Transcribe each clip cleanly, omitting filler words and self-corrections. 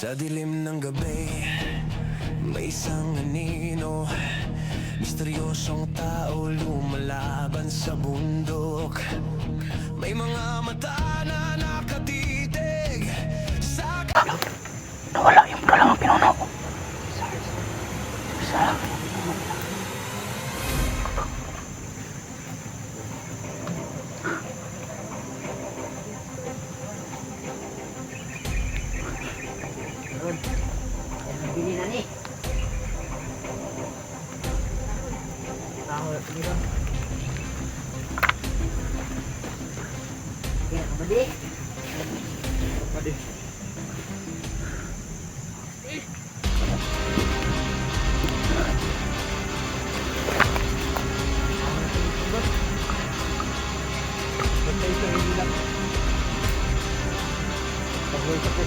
Sa dilim ng gabi, may isang anino, misteryosong tao lumalaban sa bundok. May mga mata na nakatitig sa... Nawala yung dalang pinuno. Isa. Bili na ni. Tahu ni bang. Ya, padi. Padi. Betul itu yang bilang. Bagus tapi.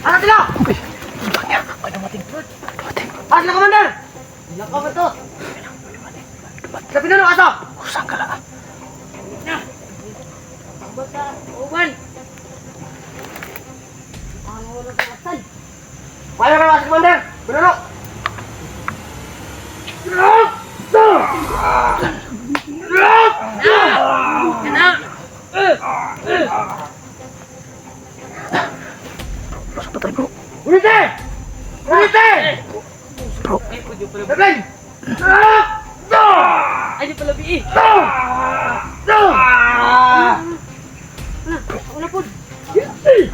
Ano sila? Ah, sila Commander! Sila ka ba to? Sa pinuno ka to? Kusang ka lang. Abot ka, uban! Ano wala ka asan? Kaya ka ba, Commander? Pinuno! Masuk patay bro. Unite! Unite! Bro. Bebeng! Ay, di pala bi'i! Ako na po! Ay!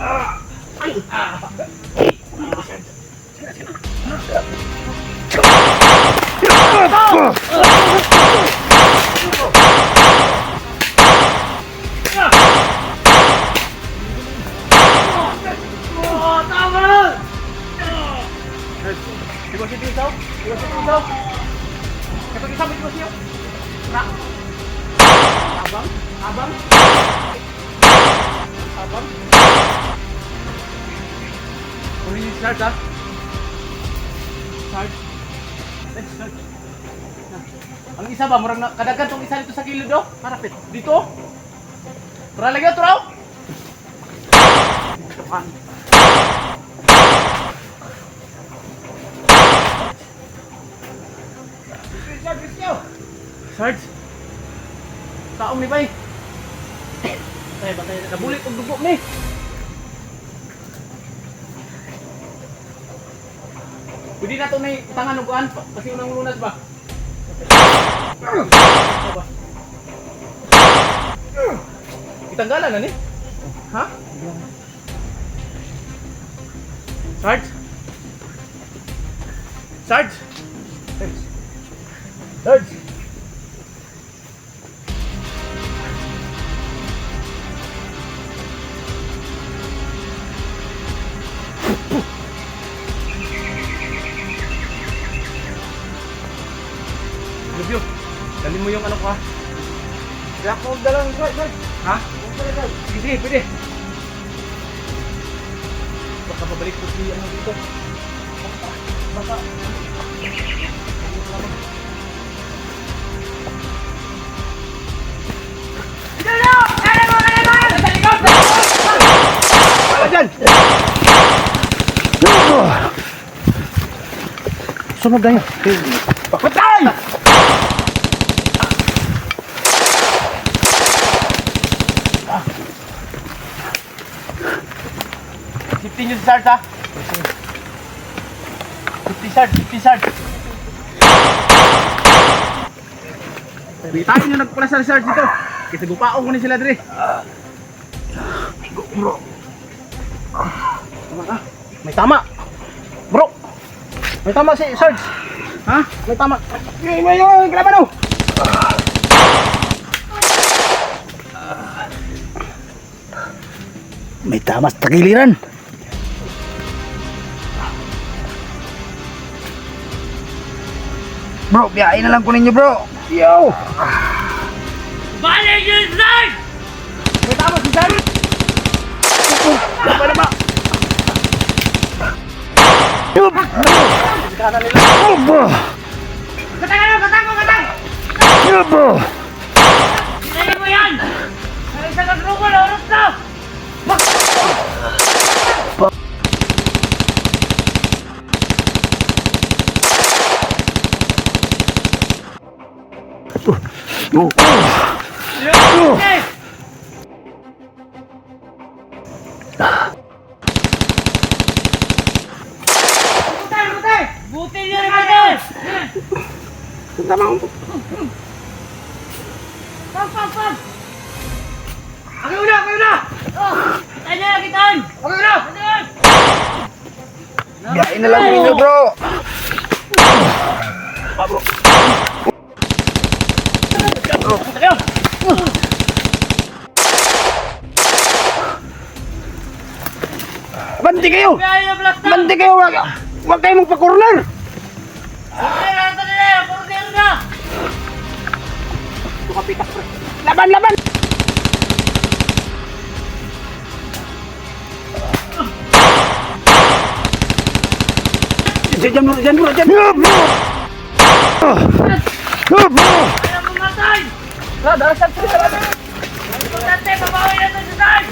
Abang? Uli ni Sarge ha? Sarge? Sarge? Ang isa ba? Murang kadagan tong isa dito sa kilid do? Harapit. Dito? Para lagi ito raw? Sarge? Taong ni bay? Batay na kabulit og dugo ni. Pwede na ito may tangan og kuan kasi unang lunas ba? Itanggalan na ni? Ha? Sarge? Sarge? Sarge? Review, dali mo yung ano ko ha? Kaya ako magdalang, Sarge. Ha? Sige, pwede. Baka babalik ko si ano dito. Baka. Sunog na yun. Patay! Safety nyo si Sarge ha? Safety Sarge. Bitain nyo nagpula sa Sarge dito. Kasi gupaong ko ni sila dire. Bro. Tama ka. May tama. Bro. May tama si Sarge. Ha? May tama. May yung kalaban o. May tamas tagiliran. Bro, biyain na lang ko ninyo bro. Yo! Balik yung Sarge! May tama si Sir! Ano ba? Kanan nila. Aba! Katang! Aba! Sinali mo yan! May isang kagrupo na urot na! Oh! Okay! Butay! Buti niya rin natin! Pag! Ako na! Kitain niya! Ako na! Biyain na lang ninyo, bro! Banti kayo! Biyahe na blast na! Banti kayo! Huwag kayo magpa-corner! Buti na! Puro na! Laban! Diyan bro! Ayaw mamatay! Importante, babawi na ito sa saan!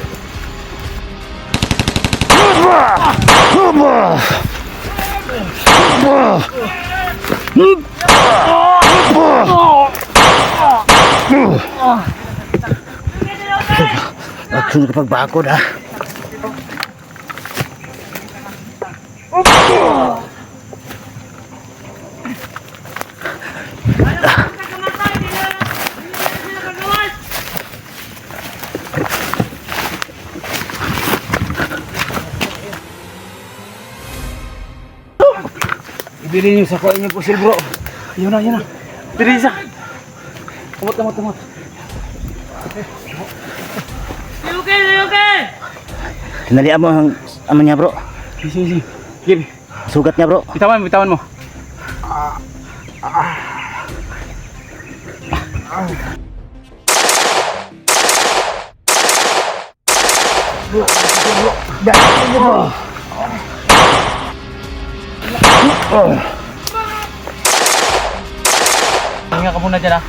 Langsung kapag bakod ha. Ibili niyo sa kuha niyo pusil bro. Yun na. Teresa. Tumot. Okay! Tinalian mo ang ama niya bro. Sige. Give. Sugat niya bro. Bitawan mo. Hinga ka muna dyan ha.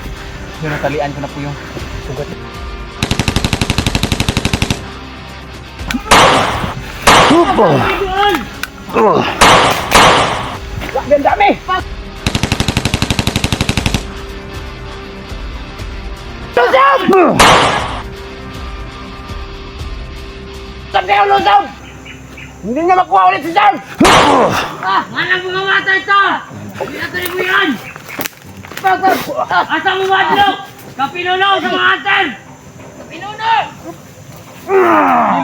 Yun, natalian ko na po yung sugat. Ang dami. Lusog! Hindi niya makuha ulit si Sam! Manang mga mata ito! Hindi na tuloy mo yan! Asa mo madlok! Kapinuno sa mga anten! Kapinuno!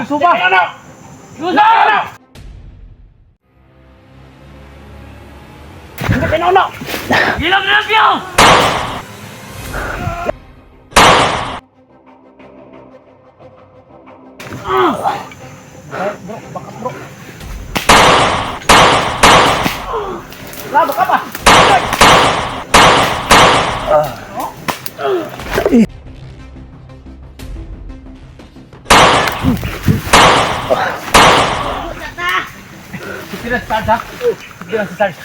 Suba! Lusog! Hindi pinuno! Ilang review! Labo ka pa! Sige na, start ha? Sige na, start.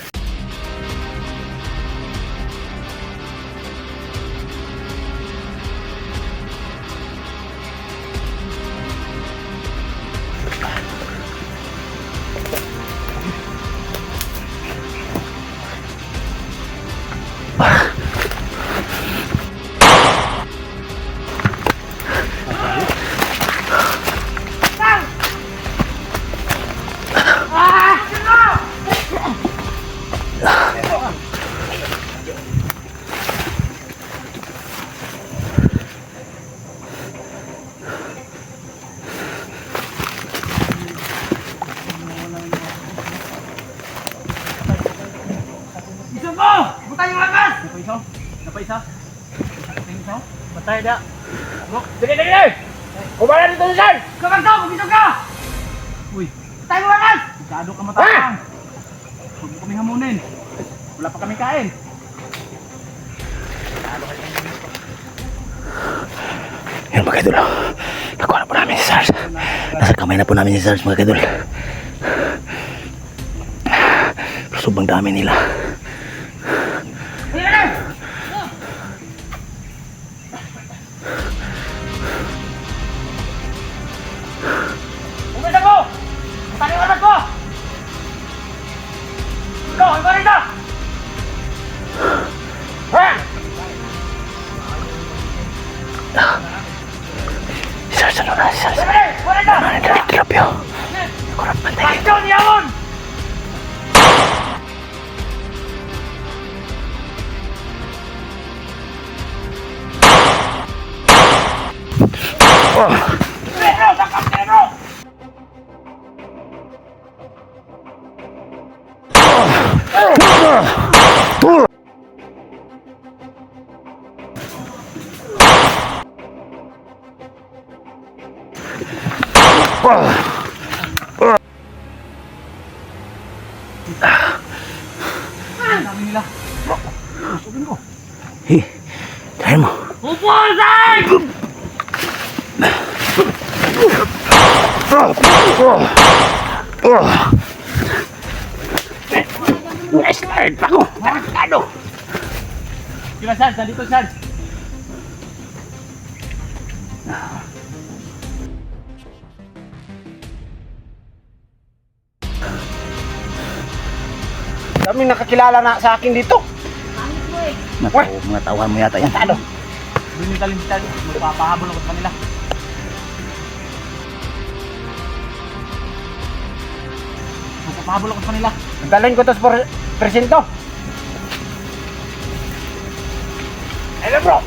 Napaisa? Patay na. Sige! Kumala dito si Sam! Kakantaw! Magisog ka! Uy, Tayo mo agad! masyado ka matapang. Huwag mo kami hamunin. Wala pa kami kain. Yan mga idol. Nakuha na po namin si Sarge. Nasa kamay na po namin si Sarge, mga kadol. Pero sobrang dami nila. Umisa ko! Taliwanan ko! Ikaw, ang barita! Ha? Si Sarge, ano na si Sarge? Barita! Ano na nilapyo? Kurang pantay. Pasyon, yawon! Pedro, sakap Pedro! Hey, dahil mo. Upusan! Na-start pa ko. Tarantado. Kira Sarge, nandito Sarge. Daming nakakilala na sa akin dito. Mga tauhan mo yata yan. Ano? Doon yung talim si Sarge. Magpapahabol ako sa kanila. Magpapahabol ako sa kanila. Dalhin ko to sa presinto. Hello bro.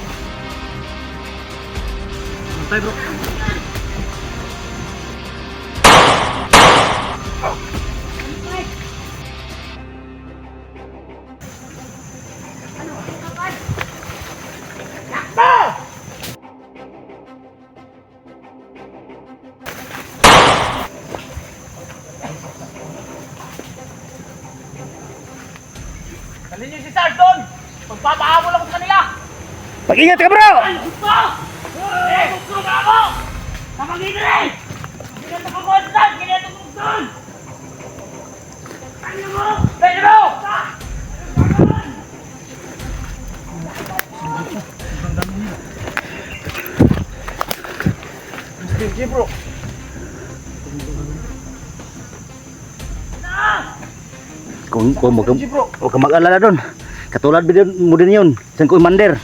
Tayo bro. Dalhin niyo si Sarge doon! Magpapahabol ako sa kanila! Mag-ingat ka bro. Ay, gusto! Eh, gusto ka ako! Kapag-igre! Ginito ko konstant! Ginito ko doon! Ano mo? Pedro! Sige bro. Kung huwag ka mag-alala doon. Katulad mo din yun. Saan ko imander.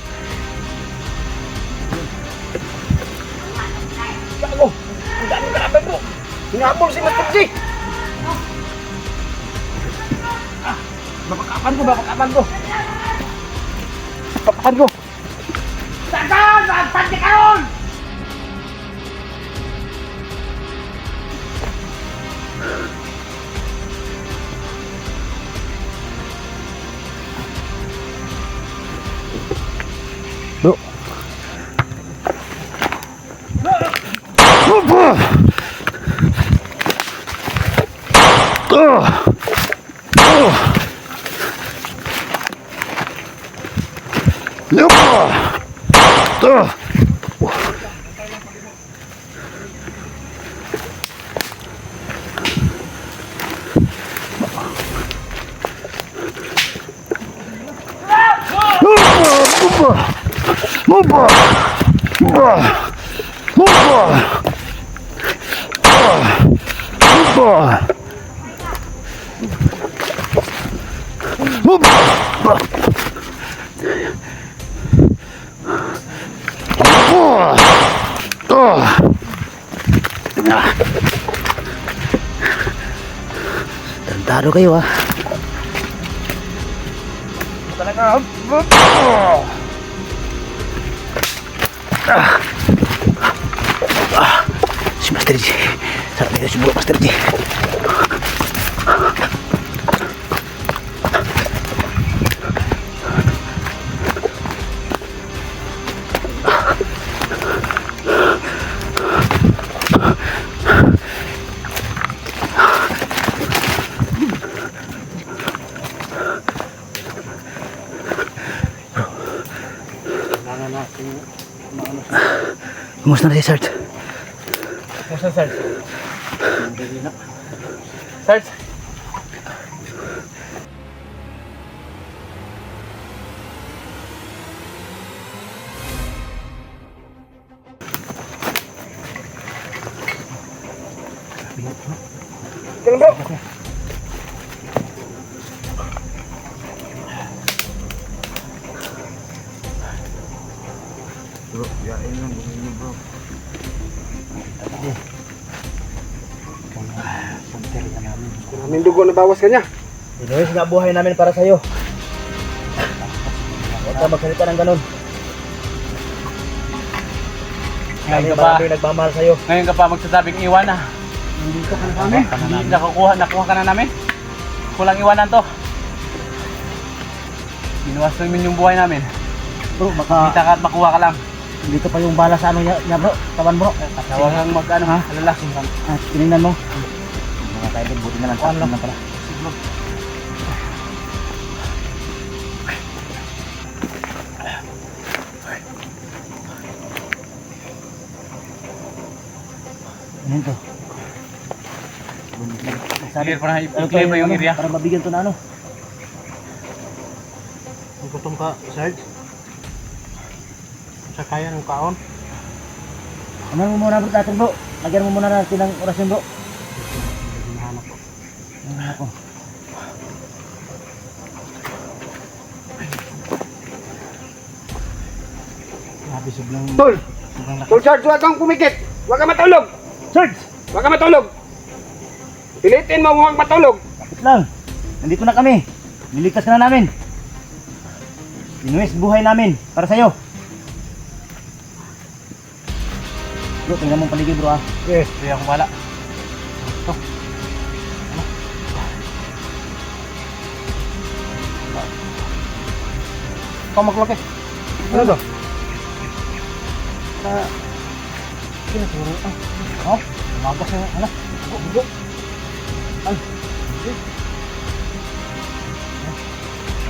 Gago! Ang dami grabe bro! Hinabol si Master G! Bapakapan ko! Bapakapan ko! Saan! Saan di karon? Bro! Opa! Tantado kayo ah. Talaga. Si Master G. Sarap nito siguro Master G. Kumusta na si Sarge? Musta, Sarge? Sarge? Ganun bro. Bro, yain lang bunyi bro. Maraming dugo na bawas ka niya. Inuwis nga buhay namin para sa'yo. Huwag ka magsalita ng ganun. Ngayon ka Kami pa, marami nagmamahal sa'yo. ngayon ka pa magsasabing iwan na. Nandito ka na kami. Hindi nakuha ka na namin. Kulang iwanan to. Binuwas namin yung buhay namin. Bro, baka Kita ka at makuha ka lang. dito pa yung bala sa ano niya bro. Taban bro. Huwag kang mag-ano ha, alala. Ah, tinignan mo. Mga tayo din, buti na lang. Ano lang pala. Ano yun to? Clear pa na, Ano i-clear pa yung ano, area. para mabigyan to na ano. Kung gutom ka, Sarge. Sa kaya ng kaon. Ano mo muna bro natin bro? Lagyan mo muna natin ng orasyon bro. Hinahanap ko. Ano ako? Grabe sobrang... Tol! Tol Sarge, huwag kang kumikit! Huwag kang matulog! Sarge! Huwag kang matulog! Pilitin mo huwag matulog! Kapit lang. Nandito na kami. Niligtas ka na namin. Inuwis buhay namin para sa'yo. Bro, tingnan mo ang paligid bro ah. Yes. Hindi ako wala. Ikaw maglaki. Ano to? Sino siguro? Oh, umagas na. Ano? Bugo. Ay.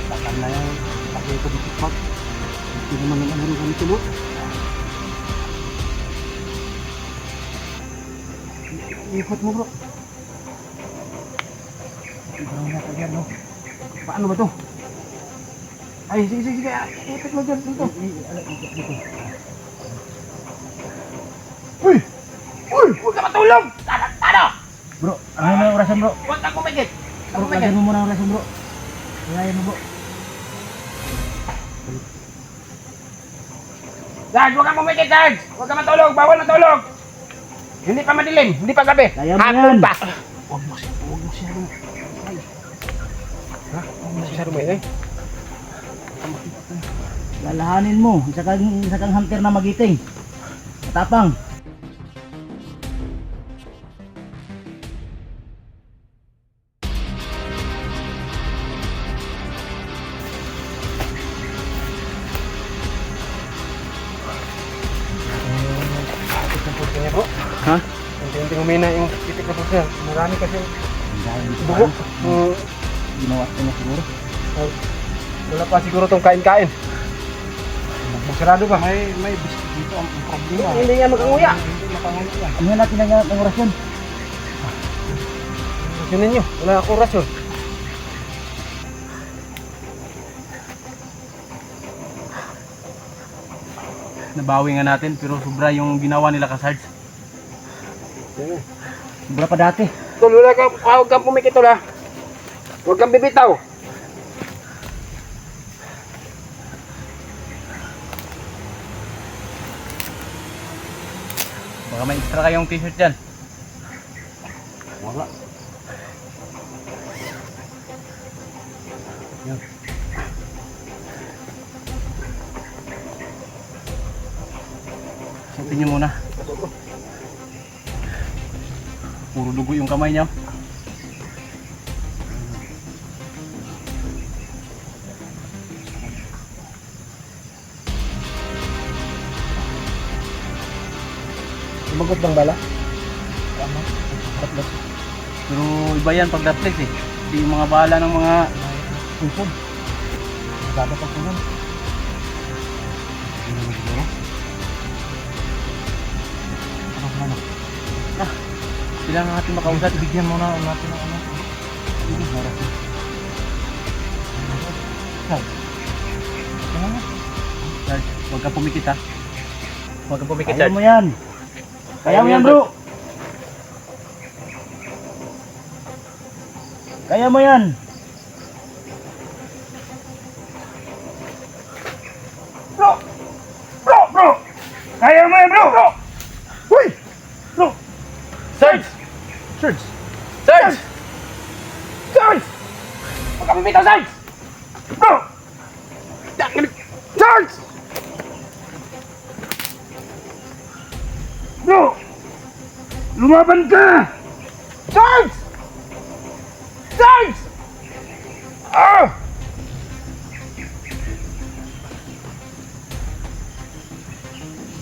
Takam na yung pakay ko dito pag. Hindi naman ang ano kami tulo. Ikot mo bro. Parang nasa dyan no. Paano ba to? Ay, sige, sige, sige. Ikot mo dyan dito. Uy! Uy! Huwag ka matulog! Ano? Bro, ano na yung orasyon bro? Huwag kang kumikit! Bro, lagyan mo muna ang orasyon bro. Ilayan mo bro. Sarge, huwag kang kumikit, Sarge! Huwag kang matulog! Bawal matulog! Hindi pa madilim, hindi pa gabi. Kaya mo Hapon yan. pa. Huwag mo siya rin. Ha? Huwag mo siya rin. Lalahanin mo. Isa kang hunter na magiting. Matapang. Ha? Unti-unting umina yung titik na puso. Marami kasi Dahil dito bugo. ginawa ko na siguro. Wala pa siguro tong kain-kain. Masarado ba? May biscuit dito ang problema. Hindi niya makanguya. Hindi makanguya. Ano natin ang orasyon? Rasyon ninyo. Wala akong rasyon. Nabawi nga natin pero sobra yung ginawa nila ka Sarge. Sobra pa dati. Tol, huwag kang pumikit, Tol, ha? Huwag kang bibitaw. Baka may extra kayong t-shirt dyan. Wala. Suotin nyo muna. Puro dugo yung kamay niya. Sumagot bang bala? Pero iba yan pag reflex eh. Hindi yung mga bala ng mga Puson. Maganda pa po nun. Ano ba na? Kailangan natin makausap. Bigyan mo na natin ng ano. Sarge, huwag kang pumikit ha. Huwag kang pumikit, Kaya Sarge. mo yan. Kaya mo yan, bro. Kaya mo yan. Bro! Bro! Kaya mo yan, bro! Uy! Bro! Sarge! Sarge! Sarge! Sarge! Huwag ka bumitaw, Sarge! Bro! Sarge! Bro! Lumaban ka! Sarge! Sarge! Ah!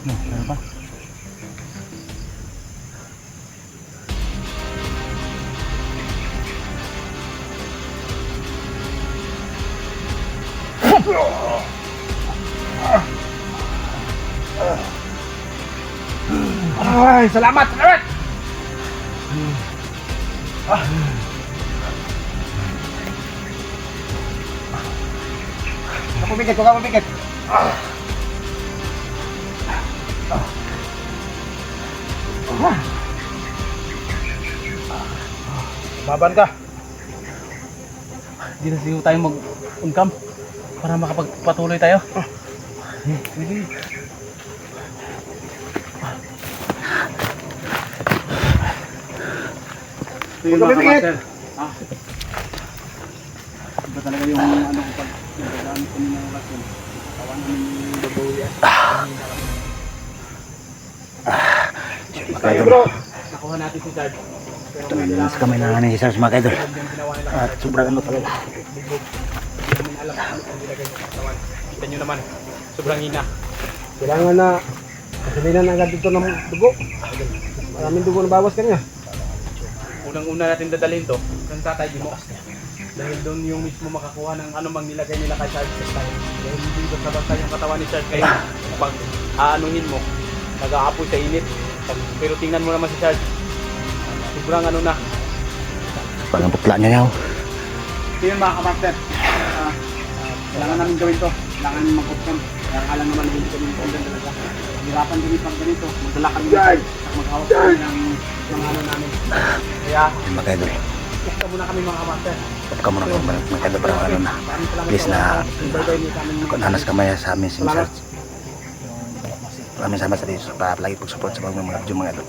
Ano ba? Ay, salamat! Salamat! Huwag ka pumikit, huwag ka pumikit. Baban ka. Hindi na siguro tayo mag-uncam para makapagpatuloy tayo. Ito yung Huwag ka mga pipikit. master. Iba talaga yung ano ko pag nagagamit kami ng rason. Katawan namin yung babawi at Tayo bro. nakuha natin si Sarge. Pero Mas kami na ni Sarge mga idol. yung ginawa nila At sobrang ano talaga. hindi namin alam kung ano ang nilagay sa katawan. Kita nyo naman, sobrang hina. Kailangan na kasalinan agad dito ng dugo. Maraming dugo na bawas kanya. Unang-una natin dadalhin to, ng tatay mo. Dahil doon yung mismo makakuha ng anumang nilagay nila kay Charles sa tayo. Dahil hindi basta-basta yung katawan ni Charles kayo. Kapag aanuhin mo, nag-aapoy sa init. Pero tingnan mo naman si Charles. Sobrang ano na. Parang putla niya yaw. So yun mga kamaster. Kailangan namin gawin to. Kailangan namin mag-option. Kaya akala naman hindi kami mag-option talaga. Hirapan din pag ganito. Magdala kami at maghawak kami ng ano namin. Kaya, Mga idol. gusto muna kami mga kamaster. Stop ka muna mga idol para ano na. Maraming salamat Please sa na pag-ibay niyo sa amin. kunanas kamay sa amin si Sarge. Maraming salamat sa dito sa palagi pag-support sa mga video mga idol.